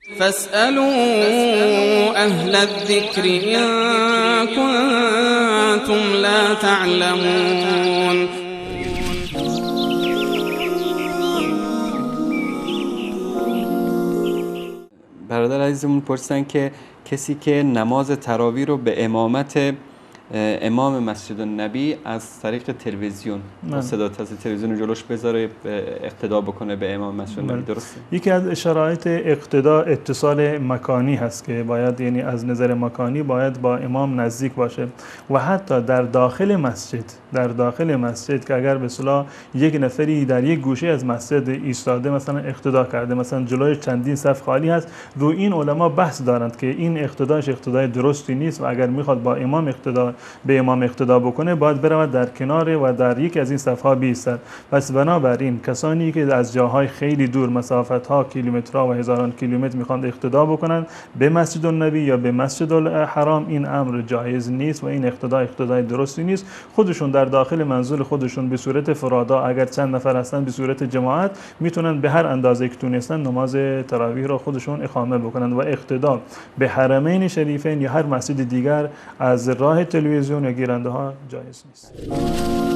فاسألوا أهل الذكر إن كنتم لا تعلمون. برادر عزیزمون پرسیدن که کسی که نماز تراویح رو به امامت امام مسجد النبی از طریق تلویزیون صدات از تلویزیون جلوش بذاره اقتدا بکنه به امام مسجد النبی، درسته؟ یکی از شرایط اقتدا اتصال مکانی هست که باید، یعنی از نظر مکانی باید با امام نزدیک باشه و حتی در داخل مسجد که اگر به اصطلاح یک نفری در یک گوشه از مسجد ایستاده مثلا اقتدا کرده، مثلا جلوی چندین صف خالی هست، رو این علما بحث دارند که این اقتداش اقتدای درستی نیست و اگر میخواد با امام به امام اقتدا بکنه باید برود در کنار و در یک از این صفها بیستد. پس بنابراین کسانی که از جاهای خیلی دور، مسافت‌ها کیلومترها و هزاران کیلومتر میخوان اقتدا بکنن به مسجد النبی یا به مسجد الحرام، این امر جایز نیست و این اقتدای درستی نیست. خودشون در داخل منزل خودشون به صورت فرادا، اگر چند نفر هستن به صورت جماعت، میتونن به هر اندازه که تونستن نماز تراویح را خودشون اقامه بکنن و اقتدا به حرمین شریفین یا هر مسجد دیگر از راه تلویزیون یا گیرنده ها جایز نیست.